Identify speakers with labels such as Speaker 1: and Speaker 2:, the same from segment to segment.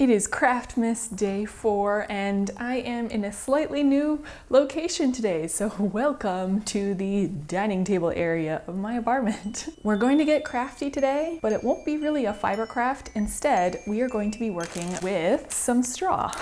Speaker 1: It is Craftmas day 4 and I am in a slightly new location today, so welcome to the dining table area of my apartment. We're going to get crafty today, but it won't be really a fiber craft. Instead, we are going to be working with some straw.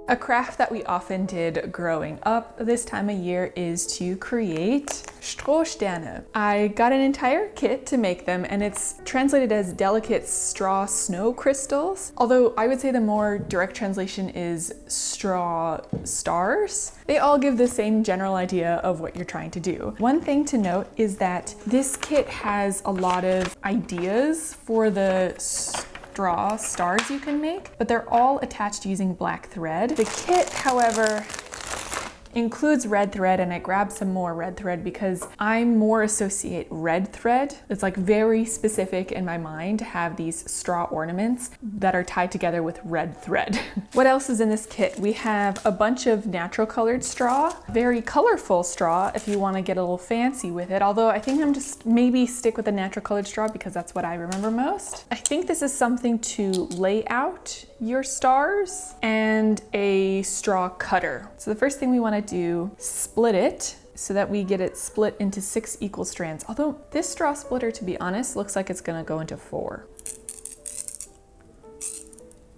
Speaker 1: A craft that we often did growing up this time of year is to create strohsterne. I got an entire kit to make them, and it's translated as delicate straw snow crystals, although I would say the more direct translation is straw stars. They all give the same general idea of what you're trying to do. One thing to note is that this kit has a lot of ideas for the straw stars you can make, but they're all attached using black thread. The kit, however, includes red thread, and I grabbed some more red thread because I more associate red thread. It's like very specific in my mind to have these straw ornaments that are tied together with red thread. What else is in this kit? We have a bunch of natural colored straw, very colorful straw if you want to get a little fancy with it, although I think I'm just maybe stick with the natural colored straw because that's what I remember most. I think this is something to lay out your stars, and a straw cutter. So the first thing we want to do, split it so that we get it split into 6 equal strands. Although this straw splitter, to be honest, looks like it's gonna go into 4.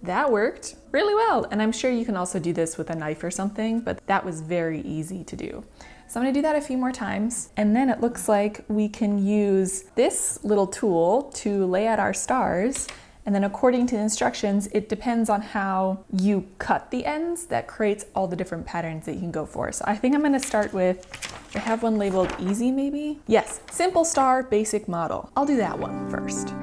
Speaker 1: That worked really well. And I'm sure you can also do this with a knife or something, but that was very easy to do. So I'm gonna do that a few more times. And then it looks like we can use this little tool to lay out our stars. And then according to the instructions, it depends on how you cut the ends that creates all the different patterns that you can go for. So I think I'm gonna start with, I have one labeled easy maybe? Yes, simple star basic model. I'll do that one first.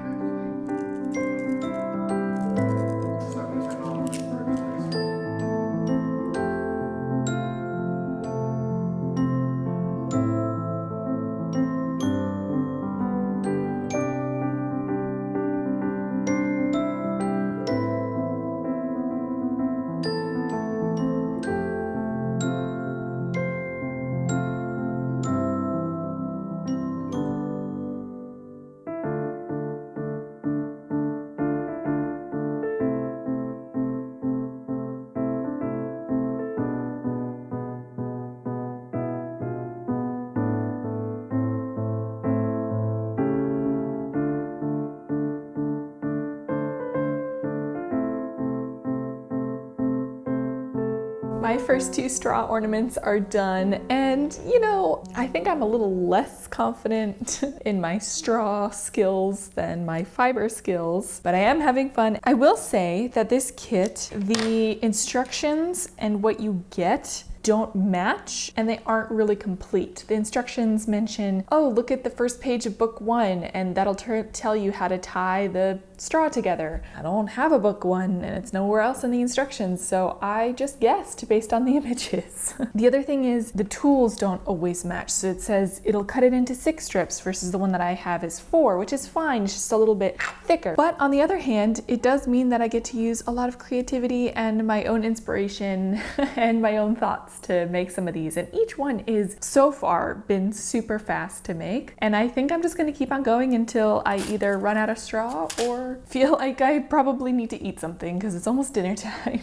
Speaker 1: My first 2 straw ornaments are done, and you know, I think I'm a little less confident in my straw skills than my fiber skills, but I am having fun. I will say that this kit, the instructions and what you get don't match, and they aren't really complete. The instructions mention, oh, look at the first page of book 1, and that'll tell you how to tie the straw together. I don't have a book 1, and it's nowhere else in the instructions, so I just guessed based on the images. The other thing is the tools don't always match. So it says it'll cut it into 6 strips versus the one that I have is 4, which is fine, it's just a little bit thicker. But on the other hand, it does mean that I get to use a lot of creativity and my own inspiration and my own thoughts to make some of these, and each one is so far been super fast to make, and I think I'm just going to keep on going until I either run out of straw or feel like I probably need to eat something because it's almost dinner time.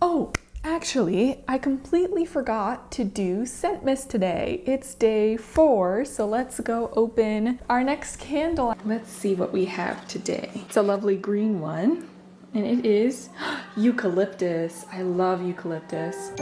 Speaker 1: Oh, actually, I completely forgot to do scent mist today. It's day 4, so let's go open our next candle. Let's see what we have today. It's a lovely green one, and it is eucalyptus. I love eucalyptus.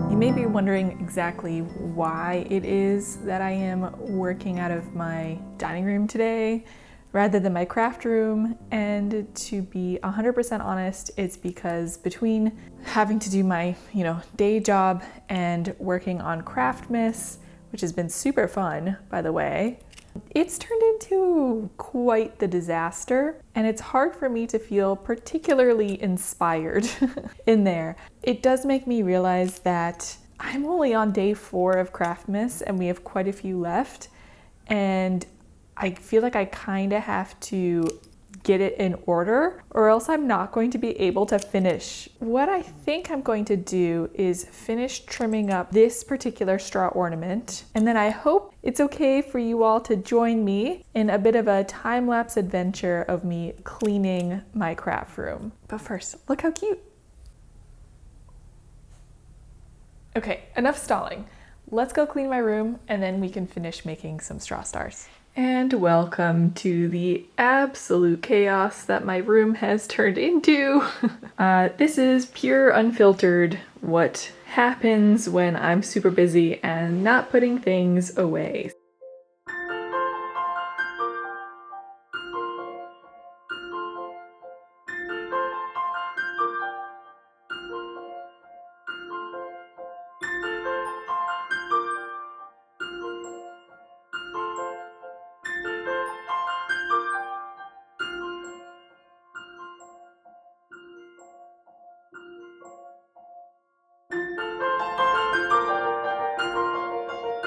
Speaker 1: You may be wondering exactly why it is that I am working out of my dining room today rather than my craft room. And to be 100% honest, it's because between having to do my, day job and working on Craftmas, which has been super fun, by the way, it's turned into quite the disaster, and it's hard for me to feel particularly inspired in there. It does make me realize that I'm only on day 4 of Craftmas and we have quite a few left, and I feel like I kind of have to get it in order or else I'm not going to be able to finish. What I think I'm going to do is finish trimming up this particular straw ornament, and then I hope it's okay for you all to join me in a bit of a time-lapse adventure of me cleaning my craft room. But first, look how cute. Okay, enough stalling. Let's go clean my room and then we can finish making some straw stars. And welcome to the absolute chaos that my room has turned into. This is pure unfiltered what happens when I'm super busy and not putting things away.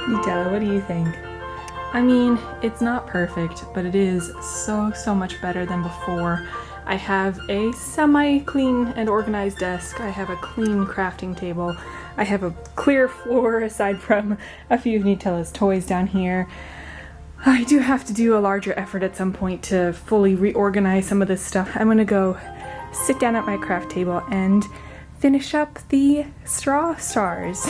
Speaker 1: Nutella, what do you think? I mean, it's not perfect, but it is so much better than before. I have a semi-clean and organized desk. I have a clean crafting table. I have a clear floor aside from a few of Nutella's toys down here. I do have to do a larger effort at some point to fully reorganize some of this stuff. I'm gonna go sit down at my craft table and finish up the straw stars.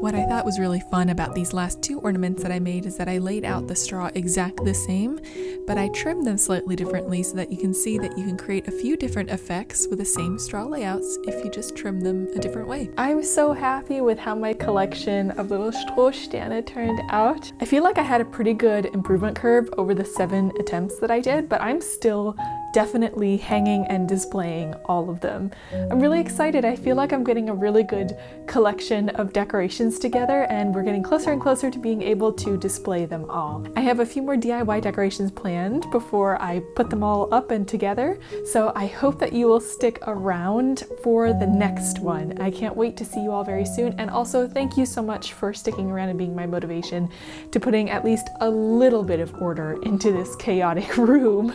Speaker 1: What I thought was really fun about these last 2 ornaments that I made is that I laid out the straw exactly the same, but I trimmed them slightly differently so that you can see that you can create a few different effects with the same straw layouts if you just trim them a different way. I'm so happy with how my collection of little strohsterne turned out. I feel like I had a pretty good improvement curve over the 7 attempts that I did, but I'm still definitely hanging and displaying all of them. I'm really excited. I feel like I'm getting a really good collection of decorations together, and we're getting closer and closer to being able to display them all. I have a few more DIY decorations planned before I put them all up and together, so I hope that you will stick around for the next one. I can't wait to see you all very soon, and also thank you so much for sticking around and being my motivation to putting at least a little bit of order into this chaotic room.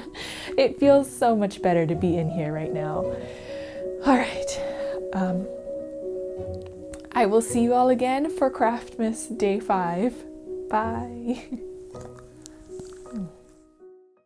Speaker 1: It feels so much better to be in here right now. All right. I will see you all again for Craftmas Day 5. Bye.